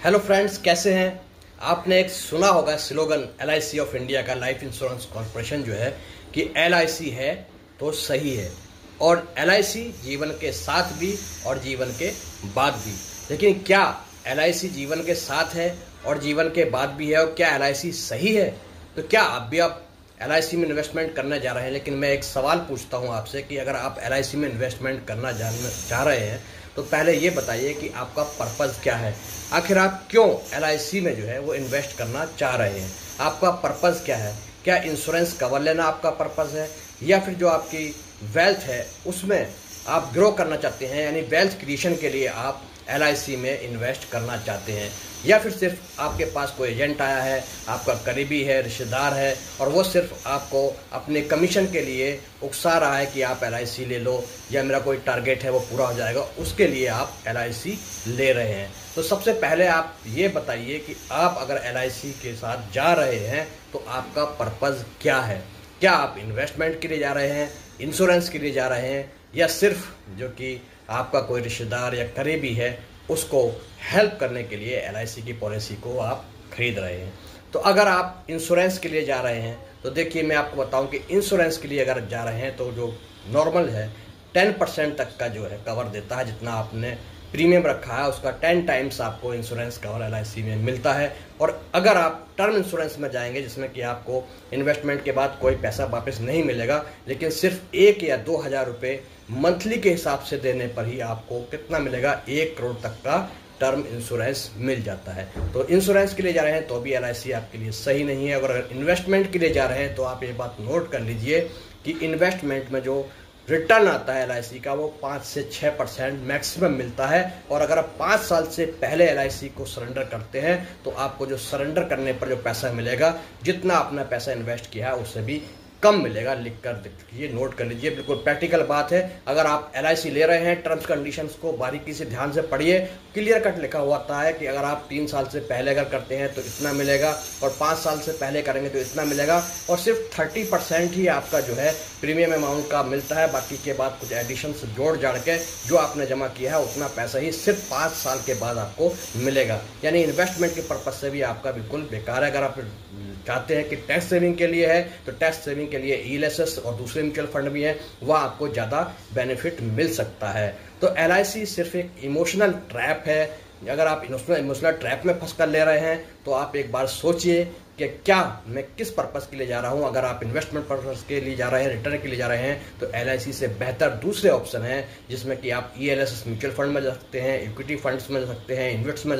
Hello friends, कैसे हैं। आपने एक सुना होगा स्लोगन LIC ऑफ इंडिया का, लाइफ इंश्योरेंस कॉर्पोरेशन जो है कि LIC है तो सही है। और LIC जीवन के साथ भी और जीवन के बाद भी। लेकिन क्या LIC जीवन के साथ है और जीवन के बाद भी है, और क्या LIC सही है? तो क्या आप LIC में इन्वेस्टमेंट करने जा रहे हैं? लेकिन मैं एक सवाल पूछता हूं आपसे कि अगर आप LIC में इन्वेस्टमेंट करना चाह रहे हैं तो पहले ये बताइए कि आपका पर्पज़ क्या है। आखिर आप क्यों LIC में जो है वो इन्वेस्ट करना चाह रहे हैं? आपका पर्पज़ क्या है? क्या इंश्योरेंस कवर लेना आपका पर्पज़ है, या फिर जो आपकी वेल्थ है उसमें आप ग्रो करना चाहते हैं, यानी वेल्थ क्रिएशन के लिए आप LIC में इन्वेस्ट करना चाहते हैं, या फिर सिर्फ आपके पास कोई एजेंट आया है, आपका करीबी है, रिश्तेदार है, और वो सिर्फ आपको अपने कमीशन के लिए उकसा रहा है कि आप LIC ले लो, या मेरा कोई टारगेट है वो पूरा हो जाएगा उसके लिए आप LIC ले रहे हैं। तो सबसे पहले आप ये बताइए कि आप अगर LIC के साथ जा रहे हैं तो आपका पर्पज़ क्या है। क्या आप इन्वेस्टमेंट के लिए जा रहे हैं, इंश्योरेंस के लिए जा रहे हैं, या सिर्फ जो कि आपका कोई रिश्तेदार या करीबी है उसको हेल्प करने के लिए LIC की पॉलिसी को आप खरीद रहे हैं। तो अगर आप इंश्योरेंस के लिए जा रहे हैं तो देखिए, मैं आपको बताऊं कि इंश्योरेंस के लिए अगर जा रहे हैं तो जो नॉर्मल है 10% तक का जो है कवर देता है। जितना आपने प्रीमियम रखा है उसका 10 टाइम्स आपको इंश्योरेंस कवर LIC में मिलता है। और अगर आप टर्म इंश्योरेंस में जाएंगे जिसमें कि आपको इन्वेस्टमेंट के बाद कोई पैसा वापस नहीं मिलेगा, लेकिन सिर्फ 1 या 2 हज़ार रुपये मंथली के हिसाब से देने पर ही आपको कितना मिलेगा, 1 करोड़ तक का टर्म इंश्योरेंस मिल जाता है। तो इंश्योरेंस के लिए जा रहे हैं तो भी LIC आपके लिए सही नहीं है। अगर इन्वेस्टमेंट के लिए जा रहे हैं तो आप ये बात नोट कर लीजिए कि इन्वेस्टमेंट में जो रिटर्न आता है LIC का वो 5 से 6% मैक्सिमम मिलता है। और अगर आप 5 साल से पहले LIC को सरेंडर करते हैं तो आपको जो सरेंडर करने पर जो पैसा मिलेगा, जितना अपना पैसा इन्वेस्ट किया है उससे भी कम मिलेगा। लिख कर ये नोट कर लीजिए, बिल्कुल प्रैक्टिकल बात है। अगर आप LIC ले रहे हैं, टर्म्स कंडीशंस को बारीकी से ध्यान से पढ़िए। क्लियर कट लिखा हुआ आता है कि अगर आप 3 साल से पहले अगर करते हैं तो इतना मिलेगा, और 5 साल से पहले करेंगे तो इतना मिलेगा, और सिर्फ 30% ही आपका जो है प्रीमियम अमाउंट का मिलता है। बाकी के बाद कुछ एडिशन जोड़ जाड़ के जो आपने जमा किया है उतना पैसा ही सिर्फ 5 साल के बाद आपको मिलेगा। यानी इन्वेस्टमेंट के पर्पज से भी आपका बिल्कुल बेकार है। अगर आप चाहते हैं कि टैक्स सेविंग के लिए है तो टैक्स सेविंग के लिए ELSS और दूसरे म्यूचुअल फंड भी हैं, वह आपको ज़्यादा बेनिफिट मिल सकता है। तो LIC सिर्फ एक इमोशनल ट्रैप है। अगर आप इमोशनल ट्रैप में फंस कर ले रहे हैं तो आप एक बार सोचिए कि क्या मैं किस पर्पज़ के लिए जा रहा हूं। अगर आप इन्वेस्टमेंट पर्पज़ के लिए जा रहे हैं, रिटर्न के लिए जा रहे हैं, तो LIC से बेहतर दूसरे ऑप्शन हैं जिसमें कि आप ELSS म्यूचुअल फंड में जा सकते हैं, इक्विटी फंड्स में जा सकते हैं, इन्वेस्ट में जा